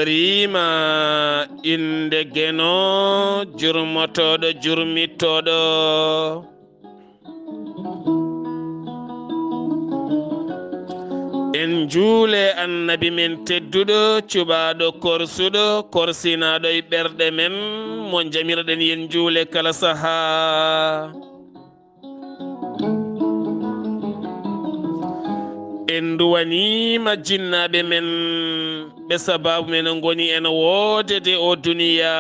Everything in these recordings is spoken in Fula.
rima inde geno jurmotoɗo jurmittoɗo en juule annabi men tedduɗo cuɓaɗo korsuɗo korsinaɗo e ɓerɗe men mo jamirɗen yen juule kala saha en duwanima jinnaɓe men ɓe sababu men goni en woodede o duniya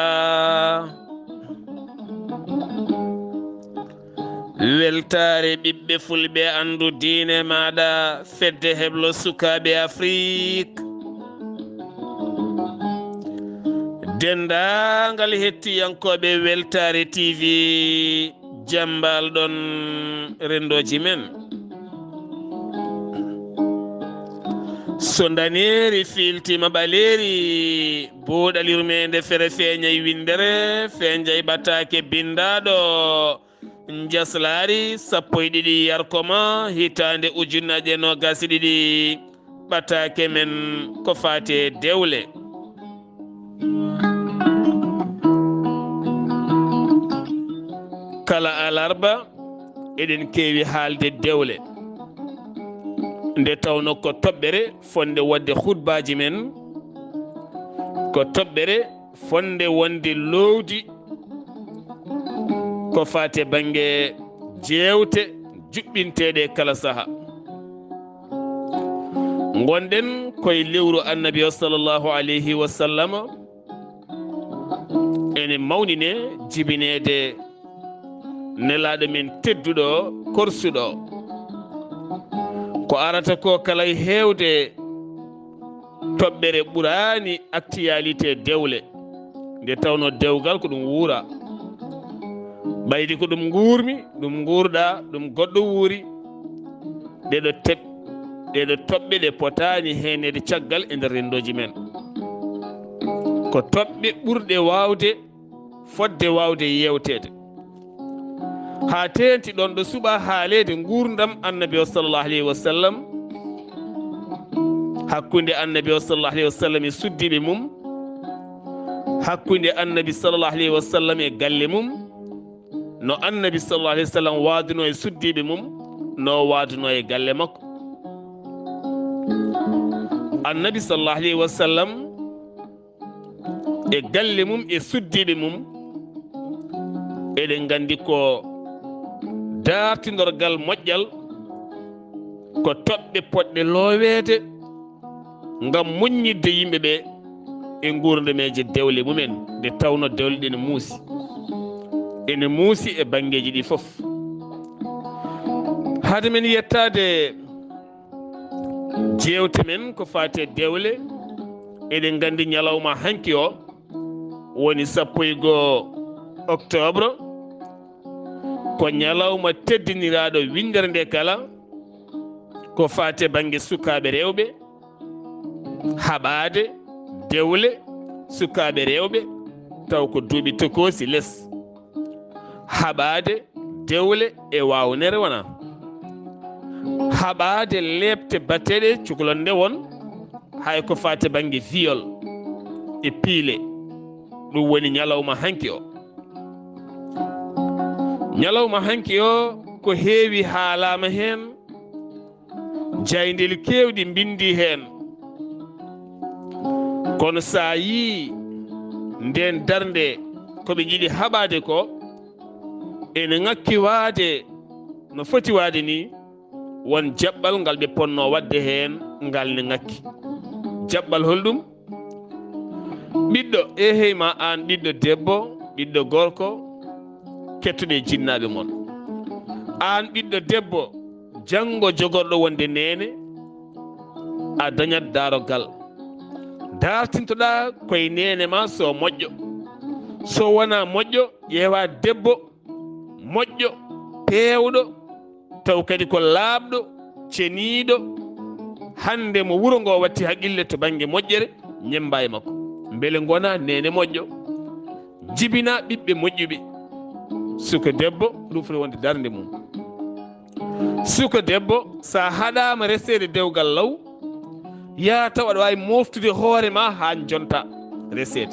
weltare ɓiɓɓe fulɓe andu diine maɗa fedde heblo sukaɓe afrique dendagal hettiyankoɓe weltare tv jambal ɗon rendoji men so daneri filtima ɓaleri buuɗal yurmeende fere feeñay windere feeñay ɓataake bindaɗo njeslaare 12 yarkomaa hitande ujunnaje 22 ɓataake men ko faati dewle kala alarba eɗen keewi haalde dewle nde tawno ko toɓɓere fonde wadde hutbaji men ko toɓɓere fonde wonde lowdi ko fate bange jewte juɓɓinteɗe kala saha gonɗen koye lewru annabi o sallllahu alayhi wa sallam ene mawnine jibinede nelaɗo men tedduɗo korsuɗo ko arata ko kala hewde toɓɓere ɓurani actualité dewle nde tawno dewgal ko ɗum wuura ɓaydi ko ɗum guurmi ɗum guurɗa ɗum goɗɗo wuuri ɗeɗo toɓɓe ɗe potani henede caggal e nder rendoji men ko toɓɓe ɓurɗe wawde fodde wawde yewtede ha tenti ɗon ɗo suɓa haalede gurdam annabi o sallllahu alayhi wa sallam hakkunde annabi o sallllahu alayhi wa sallam e suddiɓe mum hakkunde annabi sallllahu alayhi wa sallam e galle mum no annabi sallllahu alayhi wa sallam waaduno e suddiɓe mum no waaduno e galle makko annabi sallllahu alayhi wa sallam e galle mum e suddiɓe mum eɗen gandi ko dartidorgal moƴƴal ko toɓɓe poɗɗe loweede ngam muññidde yimɓe ɓe e gurdameje dewle mumen nde tawno dewle ɗe ene muusi e bangeji ɗi fof hade men yettade jewte men ko fate dewle eɗen gandi ñalawma hanki o woni 11 octobre ko ñalawma teddiniraɗo windere nde kala ko fate bange sukaɓe rewɓe haɓade dewle sukaɓe rewɓe taw ko duuɓi tokosi less haɓade dewle e wawnere wona haɓade lebte batteɗe cukalon nde won hay ko fate bange viol e piile ɗum woni ñalawma hanki o ñalawma hanki o ko heewi haalama hen jaydel kewɗi bindi hen kono sa yi nden darde koɓe jiiɗi haɓade ko ene ŋakki waade no foti waade ni won jaɓɓal ngal ɓe ponno wadde hen ngal ne ŋakki jaɓɓal holɗum ɓiɗɗo eheyma an ɓiɗɗo debbo ɓiɗɗo gorko kettuɗe jinnaɓe mon an ɓiɗɗo debbo janggo jogorɗo wonde nene a dañat darogal dartintoɗa koye nene ma so moƴƴo so wona moƴƴo ƴeewa debbo moƴƴo pewɗo taw kadi ko laaɓɗo ceniiɗo hande mo wuro ngo watti haqqille to banggue moƴƴere ñemba e makko beele gona nene moƴƴo jibina ɓiɓɓe moƴƴuɓe suka debbo ɗum foti wonde darde mum suka debbo sa haɗama resede dewgal law ya tawa aɗa wawi moftude hoore ma ha jonta resede.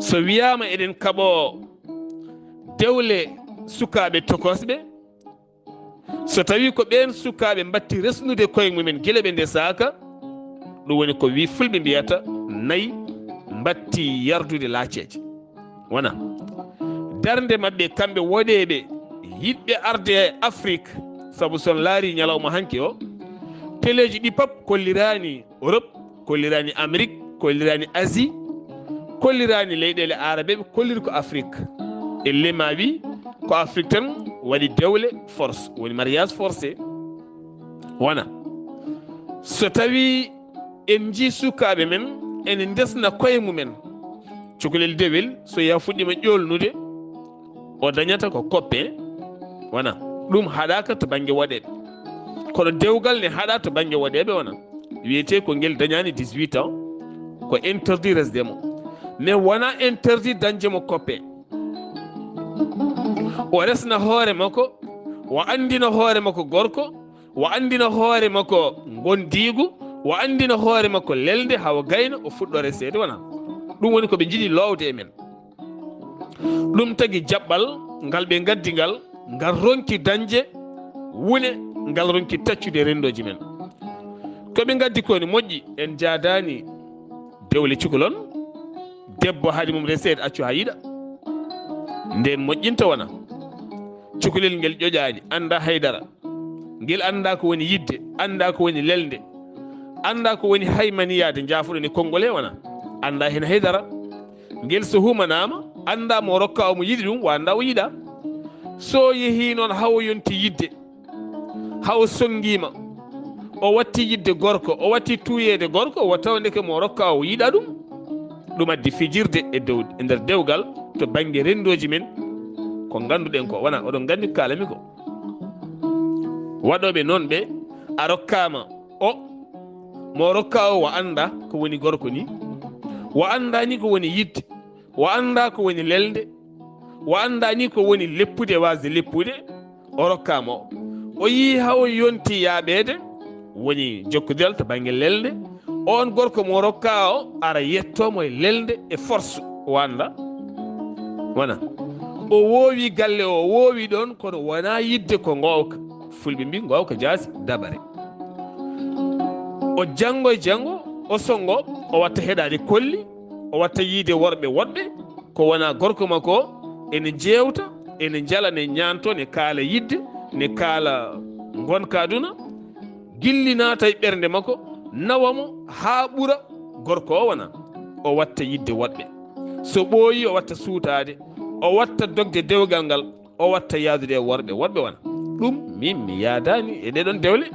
So wiyama eɗen kaɓo dewle sukaɓe tokosɓe, so tawi ko ɓen sukaɓe batti resnude koye mumen guila ɓe ndesaka, ɗum woni ko wi fulɓe mbiyata nayi batti yardude laaceje. wona darde mabɓe kamɓe woɗeɓe yiɗɓe arde e Afrique, saabu son laari ñalawma hanki o téléji ɗi pop kollirani Europe, kollirani Amérique, kollirani Asie, kollirani leyɗele arabeɓe, kolliri ko Afrique. e lema wi ko Afrique tan waɗi dewle force, woni mariage forcé. wona so tawi en ji sukaɓe men ene desna koye mumen cukalel dewel, so ya fuɗɗima ƴolnude o dañata ko copain. wona ɗum haɗaka to banggue woɗeɓe, kono dewgal ne haɗa to banggue woɗeɓe. wona wiyete ko ngel dañani 18 ans ko interdit resdemo, mais wona interdit dañdemo copain. o resna hoore makko, o andina hoore makko gorko, o andina hoore makko gondigu, o andina hoore makko lelde hawa gayna o fuɗɗo resede. wona ɗum woni koɓe jiiɗi lowde e men. ɗum tagui jaɓɓal ngal ɓe gaddi ngal ronki dañde wune, ngal ronki taccude rendoji men. koɓe gaddi koni moƴƴi, en jadani dewle cukalon, debbo haade mum resede accu ha yiɗa, nden moƴƴinta. wona cukalel ngel ƴoƴani, anda haydara, ngel anda ko woni yidde, anda ko woni lelde, anda ko woni haymaniyade jaafuɗo ni konngole. wona anda hen haydara, ngel so humanama anda mo rokka omo yiɗi ɗum, wanda o yiɗa. so yeehi noon hawo yonti yidde, hawo songuima, o watti yidde gorko, o watti tuyede gorko, o tawdeke mo rokka o yiɗa ɗum. ɗum addi fijirde e nder dewgal to banggue rendoji men ko ganduɗen ko. wona oɗon gandi kalami ko waɗoɓe noon ɓe, a rokkama o mo rokka o anda ko woni gorko ni, o anda ni ko woni yidde, o anda ko woni lelde, o anda ni ko woni leppude wasde leppude, o rokkama o yi hawo yonti yaɓede woni jokkodiral to banggue lelde. on gorko mo rokka o ara yettomo e lelde e force, o anda. wona o woowi galle o woowi ɗon, kono wona yidde ko gowka. fulɓe mbi gowka jaasi dabare. o janggo e janggo, o songo, o watta heɗade kolli, o watta yiide worɓe woɗɓe ko wona gorko makko, ene jewta, ene jala, ne ñanto, ne kaala yidde, ne kaala gonka aduna, gilli naata e ɓernde makko, nawamo ha ɓuura gorko o. wona o watta yidde woɗɓe, so ɓooyi o watta suutade, o watta dogde dewgal ngal, o watta yaadude e worɓe woɗɓe. wona ɗum min mi yaadani e ɗeɗon dewle.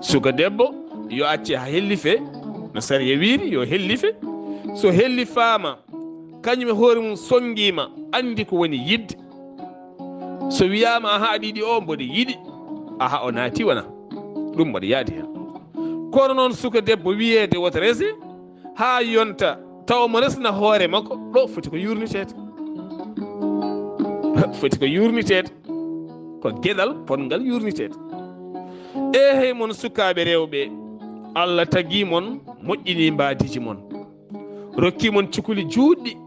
suka debbo yo acce ha hellife, no sariya wiiri yo hellife. so hellifama kañum e hoore mum songuima, andi ko woni yidde, so wiyama aha ɗiɗi o mboɗo yiɗi, aha o naati. wona ɗum mboɗo yaadi hen. kono noon suka debbo wiyede woto rese ha yonta taw mo resna hoore makko, ɗo foti ko yurnitede, foti ko yurnitede, ko gueɗal pongal yurnitede. hey mon sukaɓe rewɓe, Allah tagui mon, moƴƴini mbadiji mon, rokki mon cukuli juɗɗi,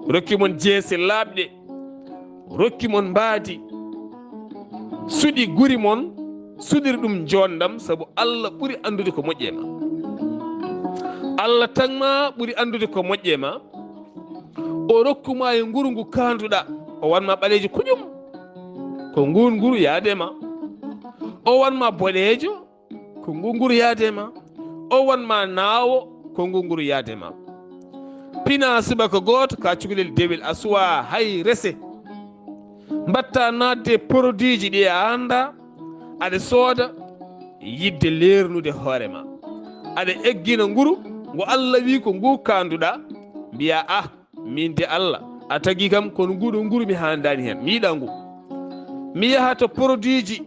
rokki mon jeese laaɓɗe, rokki mon mbaadi, suɗi guri mon, suɗiri ɗum jondam, saabu Allah ɓuuri andude ko moƴƴe ma. Allah tanma ɓuuri andude ko moƴƴe ma. o rokkuma e nguru ngu kanduɗa, o wanma ɓaleji kuƴum, ko nguru yaadema. o wanma boɗejo, ko nguru yaadema. o wanma naawo, ko nguru yaadema. pina subaka goto ka cukalel dewel, a suwa hay rese, mbatta nadde produit ji ɗi a anda, aɗa sooda yidde lernude hoorema, aɗa eggina nguru ngo Allah wi ko ngu kanduɗa, mbiya min de Allah a tagui kam kono nguɗo nguru mi handani hen, mi yiɗa ngu. mi yaha to produit ji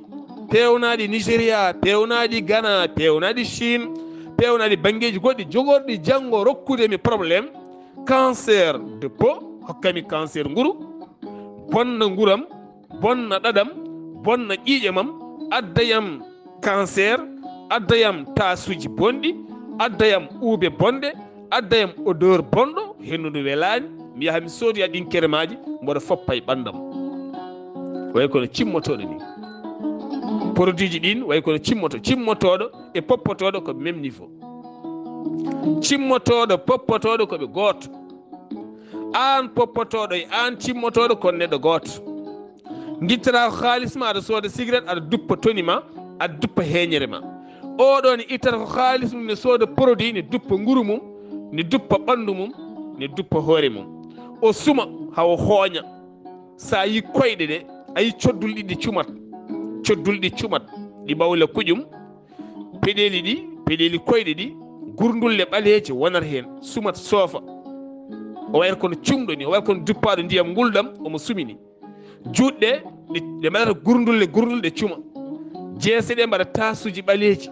pewnaɗi Nigéria, pewnaɗi Ghana, pewnaɗi Chine, pewnaɗi banggueji goɗɗi jogorɗi janggo rokkude mi probléme cancer de peau, hokkami cancer nguru, bonna nguram, bonna ɗaɗam, bonna ƴiƴe mam, addayam cancer, addayam taasuji bonɗi, addayam uube bonde, addayam odeur bonɗo hennude welani, mi yaha mi soodoya ɗinkere maji mboɗo foppa e ɓandam. way kono cimmotoɗo ni produit ji ɗin way kono cimmotoɗo e poppotoɗo ko même niveau. Cimmotoɗo poppotoɗo koɓe gooto, an poppotoɗo e an cimmotoɗo kon neɗɗo gooto. Guittata ko halis ma aɗa sooda cigarette aɗa duppa toni ma, aɗa duppa heeñere ma. Oɗo ne ittata ko halis mum ne sooda produit ne duppa nguru mum, ne duppa ɓandu mum, ne duppa hoore mum. O suma hawo hooña. Sa yi koyɗe ɗe ayi coddulɗi ɗi cumat ɗi ɓawla kuƴum, peɗeli koyɗe ɗi gurdulle ɓaleeje wonata hen sumat soofa. O wayata kono cumɗo ni, o wayata kono duppaɗo ndiyam ngulɗam omo sumini. Juɗɗe ɗe mbaɗata gurdulle ɗe cuma. Jeese ɗe mbaɗa tasuji ɓaleeji.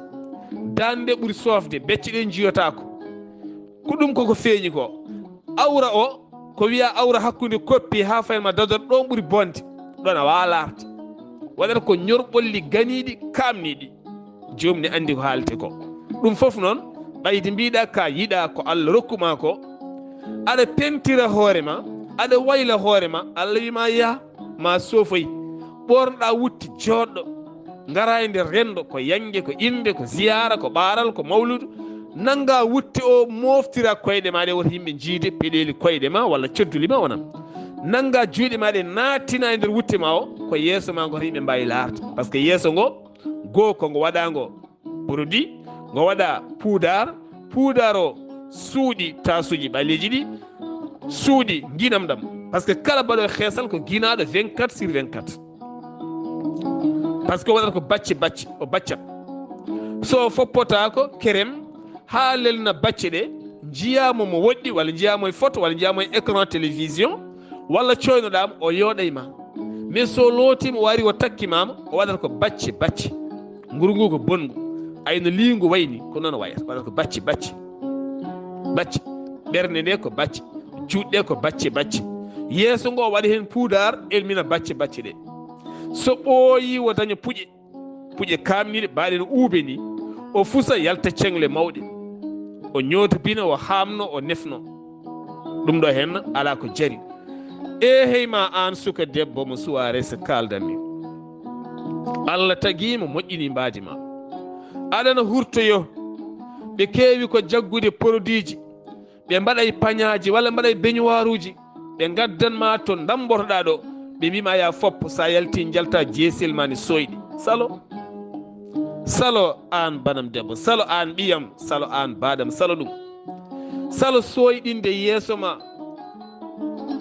Dande ɓuri sofde, becce ɗe jiyotako. Ko ɗum koko feeñi ko. Awra o ko wiya awra hakkude koppi ha fayma dadot ɗon ɓuri bonde, ɗon a waalarde. Waɗata ko ñorɓolli ganiɗi kamniɗi. Jomni andi ko haalte ko. Ɗum fof noon ɓayde mbiɗa ka yiɗa ko Allah rokkuma ko, aɗa pentira hoorema, aɗa wayla hoorema, Allah wima ya ma soofoy, ɓornoɗa wutti joɗɗo, ngara e nder rendo ko yangue ko inde ko ziyara ko ɓaral ko mawludu, nanga wutti o moftira koyɗe ma ɗe woto yimɓe jiide peɗeli koyɗe ma walla codduli ma wonan. Nanga juuɗe ma ɗe nattina e nder wutte ma o ko yeeso ma goto yimɓe mbawi laarde. Par ce que yeeso ngo goo ko ngo waɗago produit, ngo waɗa poudar o suuɗi tasuji ɓaleji ɗi, suuɗi guinam ɗam. Par ce que kala mbaɗo heesal ko guinaɗo 24/24. Par ce que waɗata ko bacce o baccat. So foppotako kerem ha lelna bacce ɗe, jiyamo mo woɗɗi walla jiyamo e photo walla jiyamo e écran télévision walla coynoɗama o yooɗayma. Mais so lootima o wari o takkimama o waɗata ko bacce nguru ngu ko bongu, ayno lingu wayni ko noon wayata. Waɗata ko bacce ɓernde nde ko bacce, juɗɗe ko bacce. Yeeso ngo waɗa hen poudar elmina bacce ɗe. So ɓooyi o daña puƴe kamniɗe mbaɗe no uube ni, o fusa yalta cengle mawɗe, o ñootobina, o haamno, o nefno. ɗum ɗo hen ala ko jari. Heyma an suka debbo mo suware so kaldanmi, Allah tagima moƴƴini mbaadi ma, aɗana hurtoyo. Ɓe keewi ko jaggude produit ji, ɓe mbaɗay pañaji walla mbaɗay beignoir uji, ɓe gaddanma to dambotoɗa ɗo, ɓe mbima ya foppo, sa yalti jalta jeesel ma ne soyɗi. Salo an banam debbo, salo an ɓiyam, salo an baɗam, salo ɗum. Salo soyɗinde yeeso ma,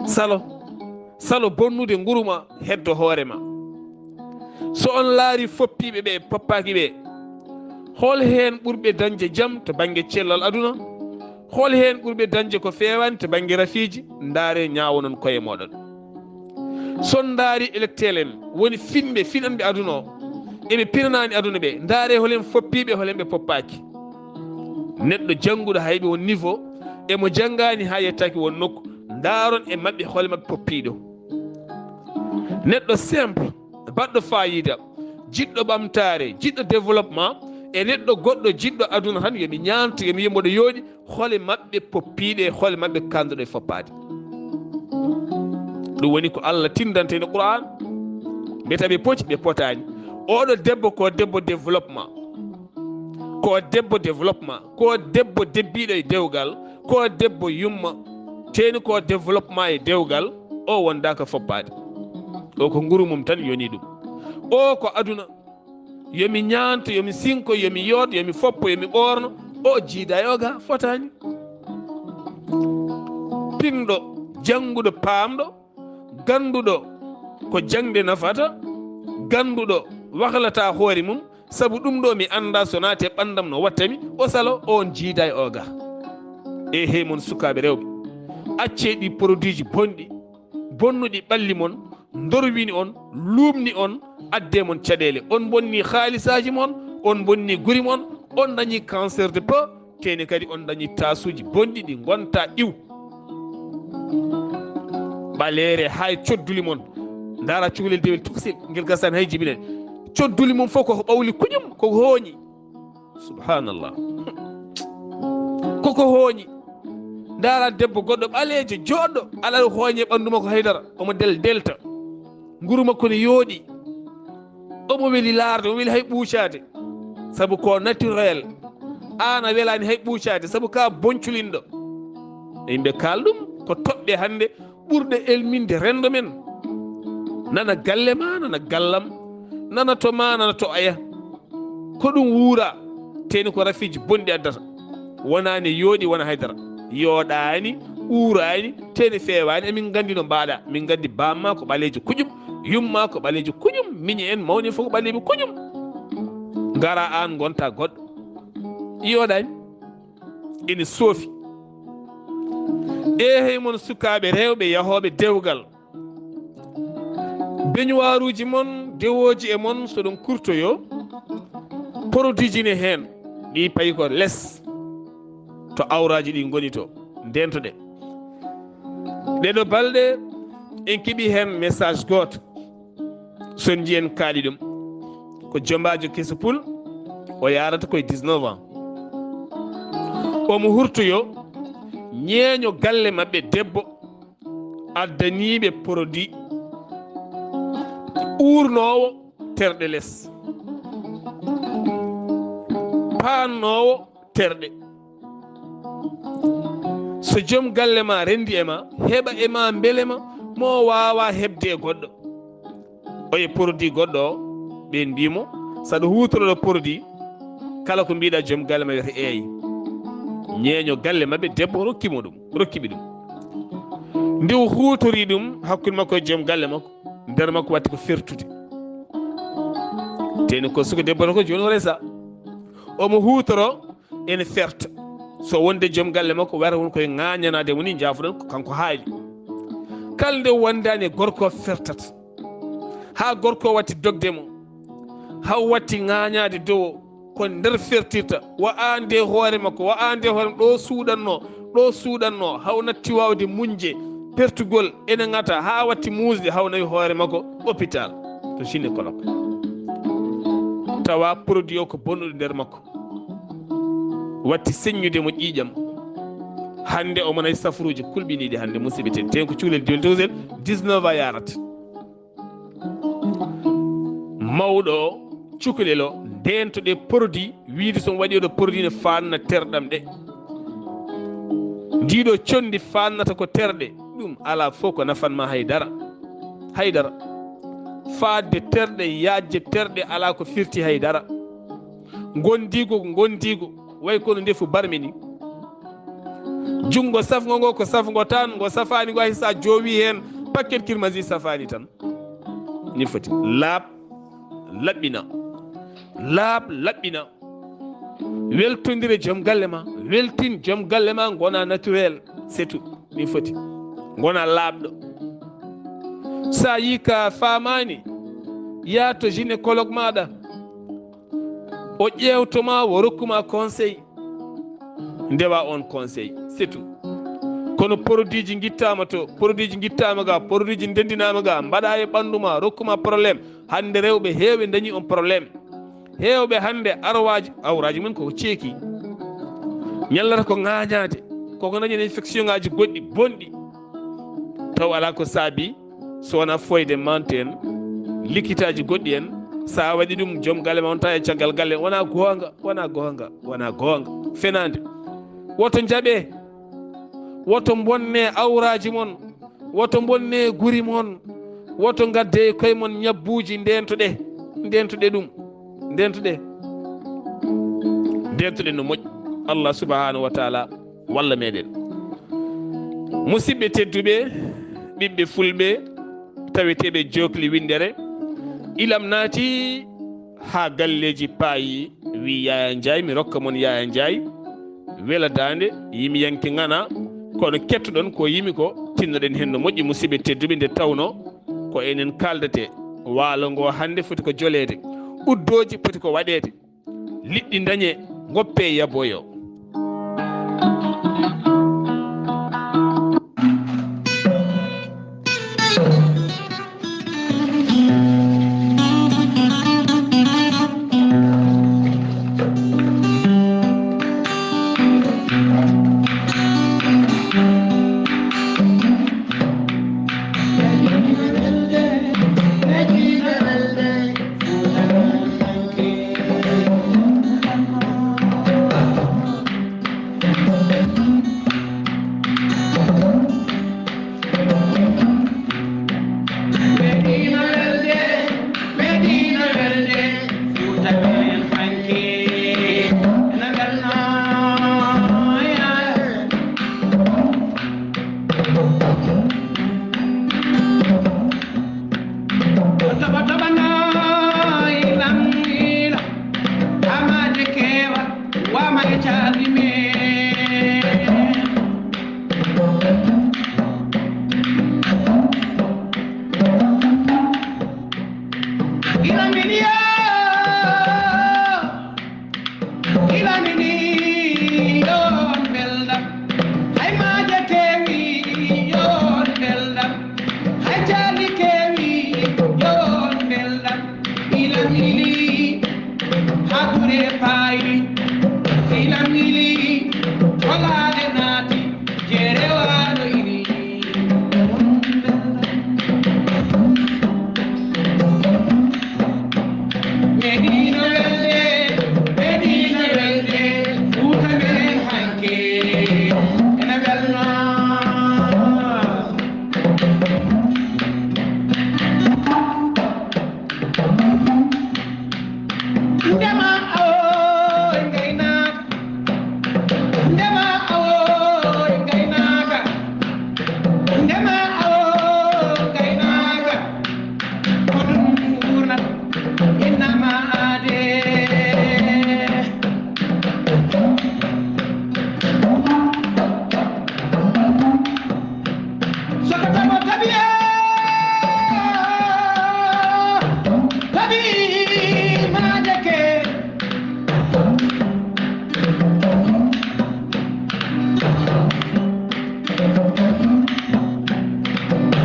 salo bonnude nguruma heddo hoorema. So on laari foppiɓe ɓe poppaki ɓe, hol hen ɓurɓe dañde jaam to banggue cellal aduna, hol hen ɓurɓe dañde ko fewani to banggue rafiji, ndaare ñawonon koye moɗon. Son daari électel en woni finanɓe aduna o, eɓe pinanani aduna ɓe, ndaare holen foppiɓe holen ɓe poppaki. Neɗɗo jannguɗo hayɓe won niveau, emo janngani ha yettaki won nokku, ndaron e mabɓe hole mabɓe poppiɗo. Neɗɗo simple baɗɗo fayida, jiɗɗo ɓamtare, jiɗɗo développement, e neɗɗo goɗɗo jiɗɗo aduna tan yomi ñanto, yomi yimmoɗo yooɗi hole mabɓe poppiɗe, hole mabɓe kanduɗo e foppade. ɗum woni ko Allah tindante no Qur'an, mbiyata ɓe poti ɓe potani. Oɗo debbo ko debbo développement, ko debbo debbiɗo e dewgal, ko debbo yumma teni ko développement e dewgal, o wonda ko foppade. O ko nguru mum tan yoni ɗum. O ko aduna, yomi ñanto, yomi sinko, yomi yooɗ, yomi foppo, yomi ɓorno, o jiida yoga fotani. Pinɗo jannguɗo paamɗo, ganduɗo ko jangde nafata, ganduɗo wahlata hoore mum, sabu ɗum ɗo mi anda so naate ɓandam no wattami, o salo on jiida e oga. Hey mon sukaɓe rewɓe, acce ɗi produit ji bonnuɗi ɓalli mon, dorwini on, lumni on, adde mon caɗele. On bonni haalisaji mon, on bonni guri mon, on dañi cancer de peu, teni kadi on dañi tasuji bonɗi ɗi gonta iw. ɓaleere hay codduli mon, ndara cukalel dewel tuksil ngel gasani hay jibinen. Codduli mum fof koko ɓawli kuñum, koko hooñi. subhanallah koko hooñi ndaara debbo goɗɗo ɓaleejo jooɗɗo alal hooñe ɓanndu makko haydara omo delta nguru makko ne yooɗi omo weli laarde omo weli hay ɓuucaade sabu ko naturel aan a welaani hay ɓuucaade sabu ka bonculinɗo yimɓe kaal ɗum ko toɓɓe hannde ɓurɗe elminde renndo men nana galle ma nana gallam nana to ma nana to aya ko ɗum wuura teni ko rafiji bonɗi addata wonaani yooɗi wona haydara yooɗaani uuraani teni feewaani emin nganndi no mbaaɗa min nganndi bamma ko ɓaleejo kuƴum yumma ko ɓaleejo kuƴum miñe en mawni fof ko ɓaleeɓe kuƴum ngara aan gonta goɗɗo yooɗaani ene soofi hey mon sukaaɓe rewɓe yahooɓe dewgal beñuwaaruuji mon dewooji e mon so ɗum kurtoyo produit ji ne heen ɗi payi ko less to awraaji ɗi ngoni to ndentoɗe ɗeɗo balɗe en keɓi heen message gooto son njiyen kaaɗi ɗum ko jombaajo keso pul o yarata koye 19 ans omo hurtoyo ñeeño galle maɓɓe debbo addaniiɓe produit uurnoowo terɗe less paannoowo terɗe so joom galle ma renndi e ma heɓa e ma mbelema mo waawa heɓde e goɗɗo oye produit goɗɗo o ɓen mbimo saɗa huutoroɗo produit kala ko mbiɗa joom galle ma wiyata eeyi ñeeño galle maɓɓe debbo rokkiɓe ɗum nde o huutori ɗum hakkude makko e joom galle makko nder makko watti ko fertude teni ko suko debbo to ko joni o resa omo huutoro ene ferta so wonde joom galle makko wara won koye ŋañanade woni jaafuɗon kanko haali kala nde wondani e gorko fertata ha gorko watti dogdemo haw watti ŋañade dow ko nder fertirta wa ande hoore makko wa ande hoore ɗo suuɗanno haw natti wawde muñje pertugol ene ŋata ha watti muusde haw nawi hoore makko hôpital to gynécologue tawa produit o ko bonnuɗo nder makko watti seññude mo ƴiiƴam hande omo nayi safruji kulɓiniɗi hande musidɓe ten ten ko cukalel diwel 19 ans yarata mawɗo o cukalel o ndentoɗe produit wiide somi waɗi oɗo produit ne fanna terɗam ɗe ndiɗo condi fannata ko terɗe ɗum ala fof ko nafanma haydara fadde terɗe yajje terɗe ala ko firti haydara gondigo way kono ndefu barmi ni jungo safgo ngo ko safgo tan ngo safani ngo hay sa jowi hen paquet kirmasi safani tan ni foti laaɓ laɓɓina weltodire joom galle ma weltin joom galle ma gona naturel c'est tout ni foti gona laaɓɗo sa yi ka famani ya to gynécologue maɗa o ƴewtoma o rokkuma conseil ndewa on conseil c'est tout kono produit ji guittama to produit ji guittama ga produit ji ndendinama ga mbaɗa e ɓanduma rokkuma probléme hande rewɓe heewɓe dañi on probléme heewɓe hande awraji mumen koko ceeki ñallata ko ŋañade koko dañi infection ngaji goɗɗi bonɗi taw ala ko saabi so wona foyde mante en likkitaji goɗɗi en sa waɗi ɗum joom galle ma on tawa e caggal galle wona gonga fenade woto jaaɓe woto bonne awraji mon woto bonne guri mon woto gadde e koye mon ñabbuji ndentoɗe no moƴƴi allah subhanahu wa taala walla meɗen musidɓe tedduɓe ɓiɓɓe fulɓe taweteɓe jokli windere ilam naati ha galleji paayi wi Yaya Ndiaye mi rokka mon Yaya Ndiaye weladande yimi yanke ngana kono kettoɗon ko yimi ko tinnoɗen hen no moƴƴi musidɓe tedduɓe nde tawno ko enen kaldate waalo ngo hande foti ko jolede uddoji foti ko waɗede liɗɗi dañe goppe yaboyo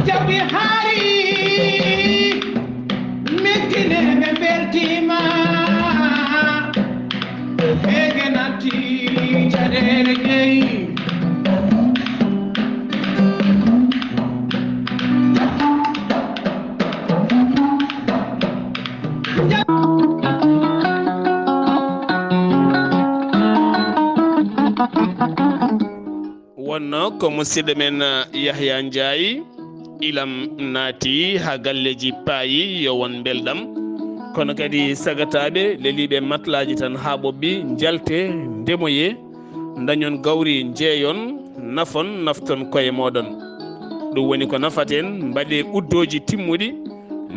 jaɓi haari mettineɓe beltima ɓeege natti caɗele ƴeyi wonno ko musidɗo men Yahya Ndiaye ilam naati ha galleji paayi yo won belɗam kono kadi sagataɓe leliɓe matlaji tan ha ɓobɓi jalte ndemoye dañon gawri jeeyon nafon nafton koye moɗon ɗum woni ko nafaten mbaɗe uddoji timmuɗi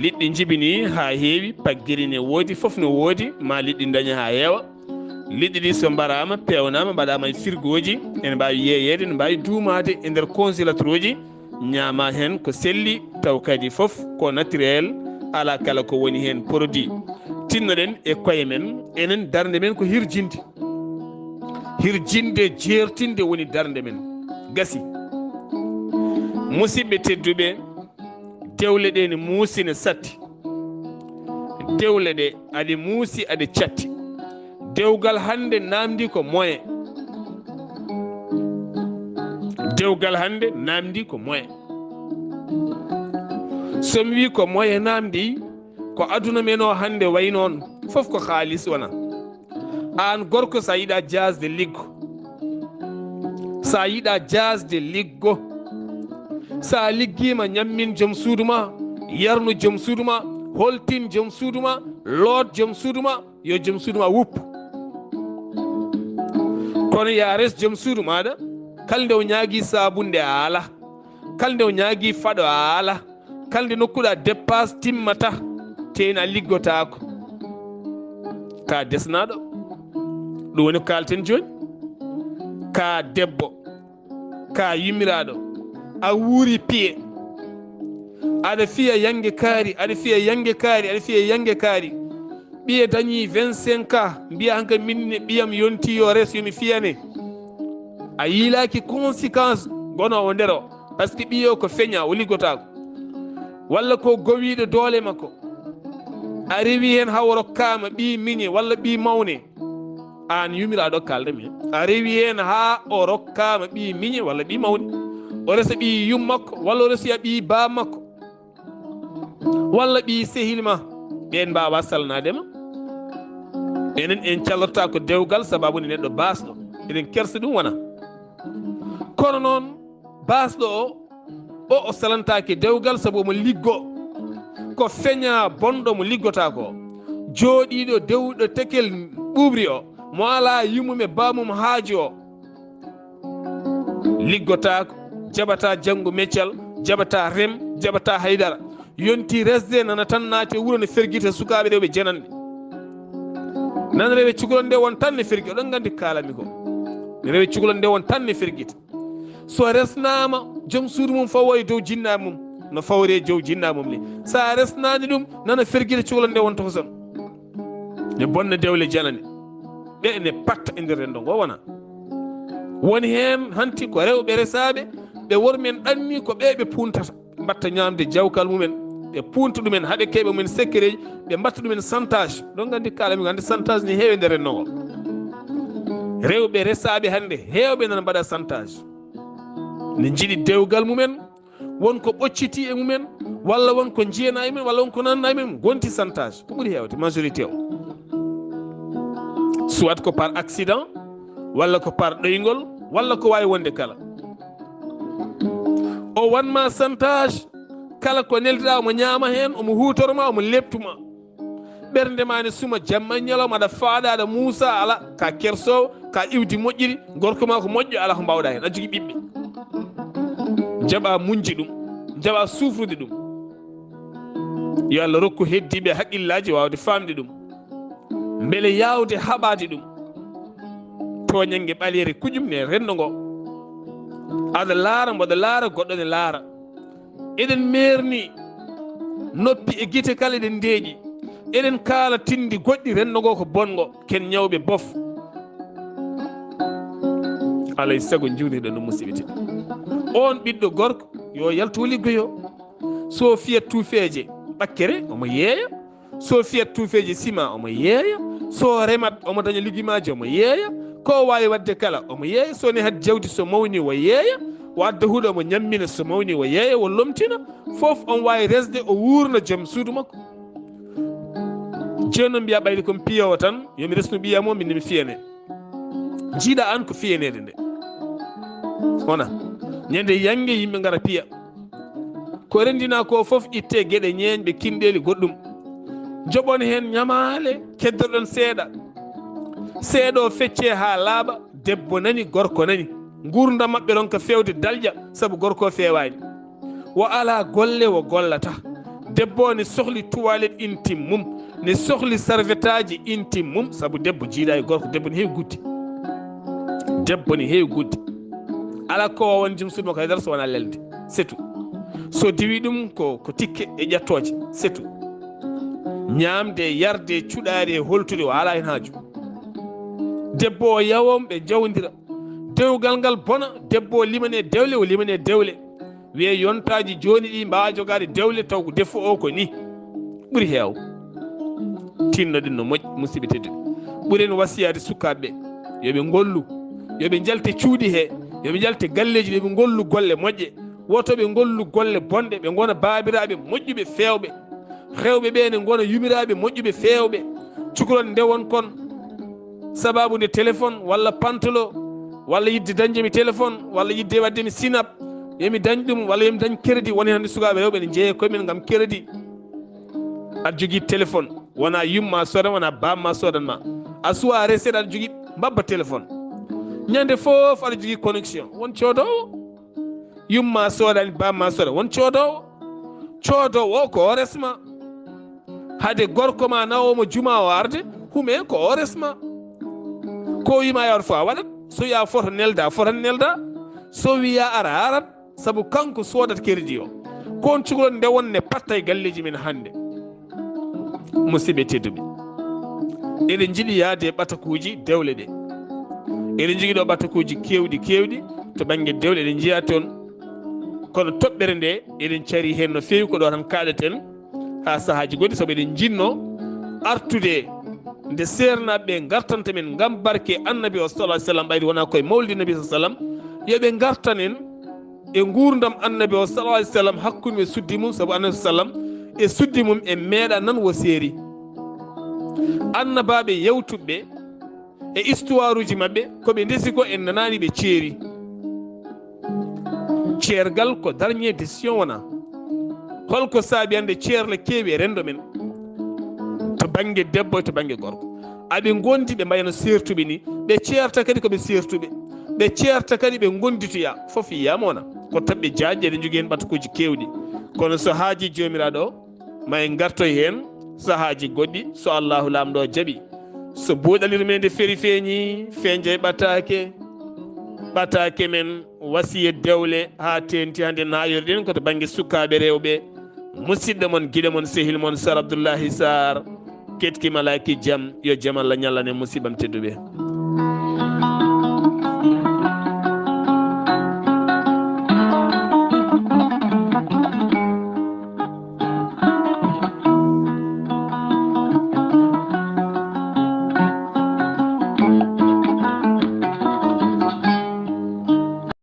liɗɗi jibini ha heewi paggiri ne woodi foof no woodi ma liɗɗi daña ha heewa liɗɗi ɗi so mbarama pewnama mbaɗama e frigoji ene mbawi yeeyede ne mbawi duumade e nder congélateur uji ñaama hen ko selli taw kadi foof ko naturel ala kala ko woni hen produit tinnoɗen e koye men enen darde men ko hirjinde jeertinde woni darde men gasi musidɓe tedduɓe dewle ɗe ne muusi ne satti dewle ɗe aɗe muusi aɗe catti dewgal hande namdi ko moyen dewgal hande namdi ko moyen somi wi ko moyen namdi ko aduna men o hande way noon fof ko haalis wona an gorko sa yiɗa jasde liggo sa liggima ñammin joom suudu ma yarnu joom suudu ma holtin joom suudu ma loot joom suudu ma yo joom suudu ma wuppu kono ya res joom suudu maɗa kalde o ñaagui sabunde a ala kalde o ñaagui faɗo a ala kalde nokkuɗa dépasse timmata tena liggotako ka desnaɗo ɗum woni ko kalten joni ka debbo ka yumiraɗo a wuuri piye aɗa fiya yangue kaari ɓiye dañi 25 ans mbiya hanka minne ɓiyam yonti yo res yomi fiyane a yiilaki conséquence gono o nder o par ce que ɓiyo ko feña o liggotako walla ko gowiɗo doole makko a rewi hen haw rokkama ɓi miñe walla ɓi mawne an yumiraɗo kaldemi a rewi hen ha o rokkama ɓi miñe walla ɓi mawne o resa ɓi yum makko walla o resiya ɓi ba makko walla ɓi sehil ma ɓen mbawa salnadema enen en callotta ko dewgal sababu ne neɗɗo basɗo eɗen kersa ɗum wona kono noon basɗo o salantake dewgal saabu omo liggo ko feña bonɗo mo liggota ko jooɗiɗo dewɗo tekel ɓuɓri o mo ala yumum e bamum haaji o liggotako jaɓata janggo meccal jaɓata rem jaɓata haydara yonti resde nana tan naati wuuro ne ferguita sukaɓe ɗeɓe jenanɓe nana rewe cukalon nde won tan ne fergui oɗon gandi kalami ko rewe cukalon nde won tan ne ferguita so resnama joom suudu mum fawo e dow jinnaɓe mum no fawre jow jinnaɓe mum ni sa resnani ɗum nana ferguita cukalon nde won tokoson ne bonna dewle janane ɓe ne patta e nder rendo ngo wona woni hen hanti ko rewɓe resaɓe ɓe wormen ɗanni ko ɓe puntata mbatta ñamde jawkal mumen ɓe punta ɗumen haaɓe keeɓe mumen secret ɓe mbatta ɗumen chantage ɗon gandi kalami hande chantage ni heewe nder renno ngo rewɓe resaɓe hande heewɓe nana mbaɗa chantage ne jiiɗi dewgal mumen wonko ɓocciti e mumen walla wonko jiyana e mumen walla wonko nanna e mumen gonti chantage ko ɓuuri heewde majorité o soit ko par accident walla ko par ɗoygol walla ko wawi wonde kala o wanma chantage kala ko nelduɗa omo ñaama hen omo hutoroma omo leptuma ɓernde ma ne suma jamma ñalawma aɗa faaɗa aɗa muusa ala ka kersowo ka iwdi moƴƴiri gorko ma ko moƴƴo ala ko mbawɗa hen aɗa jogui ɓiɓɓe jaɓa muñji ɗum jaɓa sufrude ɗum yo Allah rokku heddiɓe haqqillaji wawde famde ɗum beele yawde haɓade ɗum toñanggue ɓalere kuƴum ne rendo ngo aɗa laara mboɗa laara goɗɗo ne laara eɗen merni noppi e guite kala eɗen ndeeƴi eɗen kaala tindi goɗɗi rendo ngo ko bongo ken ñawɓe bof alay saago jiwniɗo no musiɓete on ɓiɗɗo gorko yo yalto liggoyo so fiyat tuufeeje ɓakkere omo yeeya, so fiyat tuufeeje sima omo yeeya, so remat omo daña liggimaaji omo yeeya, ko waawi wadde kala omo yeeya, so ni had jawdi so mawni o yeeya, o adda huuɗo omo ñammina so mawni o yeeya o lomtina, fof on waawi resde o wuurna joom suudu makko. jeenno mbiya ɓayde komi piyowo tan yomi resnu ɓiyam o minne mi fiyane, jiiɗa an ko fiyanede nde wona ñande yange yimɓe ngara piya ko rendina ko fof itte gueɗe ñeeñɓe kinɗeli goɗɗum, joɓon hen ñamale keddoɗon seeɗa o fecce ha laaɓa, debbo nani gorko nani, gurdam mabɓe ɗon ko fewde dalƴa saabu gorko o fewani, wo ala golle wo gollata, debbo o ne sohli toilette intime mum, ne sohli serviette aji intime mum, saabu debbo jiiɗa e gorko, debbo ne heewi gudde, debbo ne heewi gudde, ala ko won jum suuɗma ko haydara so wona lelde, c'est tout. So diwi ɗum ko tikke e ƴettoje, c'est tout. ñamde yarde cuɗari e holtude o ala hen haaju, debbo o yawom ɓe jawdira, dewgal ngal bona, debbo o limane dewle o limane dewle, wiye yontaji joni ɗi mbawa jogade dewle taw ko defo o ko ni ɓuuri heew. tinnoɗen no moƴƴi musidɓe tedduɓe, ɓuuren wasiyade sukaɓeɓe yoɓe gollu, yoɓe jalte cuuɗi he, yoɓe jalte galleji yoɓe gollu golle moƴƴe, woto ɓe gollu golle bonɗe, ɓe gona babiraɓe moƴƴuɓe fewɓe, rewɓe ɓe ne gona yumiraɓe moƴƴuɓe fewɓe, cukalon ndewon kon sababude téléphone walla pantalo walla yidde dañdemi téléphone walla yidde waddemi sinap yomi dañ ɗum walla yomi dañ crédit, woni hande sukaɓe rewɓe ne jeeya koyemen gam crédit. aɗa jogui téléphone wona yumma sodan wona bamma sodanma, a suwa reseɗe aɗa jogui babba téléphone, ñande foof aɗa jogui connexion, won coodowo, yumma sodani bamma soda won coodowo o ko o resma, hade gorko ma nawomo juma o arde hume ko o resma, ko wima yawata fo a waɗat, so wiya foto nelda fotan nelda, so wiya ara arat, saabu kanko sodata crédit o, kon cukalon nde wonne patta e galleji men hande. musidɓe tedduɓe, eɗen jiiɗi yaade e ɓatakuji dewle ɗe, eɗen jogui ɗo ɓatakuji kewɗi to banggue dewle eɗen jiiya toon, kono toɓɓere nde eɗen cari hen no fewi ko ɗo tan kaɗeten ha sahaji goɗɗi, saabu eɗen jinno artude nde sernaɓeɓe gartanta men gam barke annabi o sallallahu alaihi wasallam, ɓayde wona koye mawlidi nabi sallallahu alaihi wasallam, yoɓe gartanen e gurdam annabi o sallallahu alaihi wasallam hakkude e suddi mum, saabu annabi sallam e suddi mum e meeɗa nan wo seeri, annabaɓe yewtuɓe e histoire uji mabɓe koɓe ndesi ko en nanani ɓe ceeri, ceergal ko dernier décision wona, holko saabi hande ceerla keewi e rendo men to banggue debbo to banggue gorko, aɓe gondi ɓe mbayno sertuɓe ni, ɓe ceerta kadi koɓe sertuɓe, ɓe ceerta kadi ɓe gonditoya, foof yiyama wona ko tabɓe jaajƴe eɗen jogui hen ɓatakuji kewɗi, kono so haaji jomiraɗo o ma en gartoy hen sahaji goɗɗi so allahu lamɗo jaaɓi, so buuɗal yurmeende feeri feeñi feeñje ɓataake men wasiye dewle ha tenti hande nayorɗen koto banggue sukaɓe rewɓe, musidɗo moon guiɗo moon sehil moon Sar Abdullaahi Saar, ketki malaki jaam, yo jaam Allah ñallane musibam tedduɓe.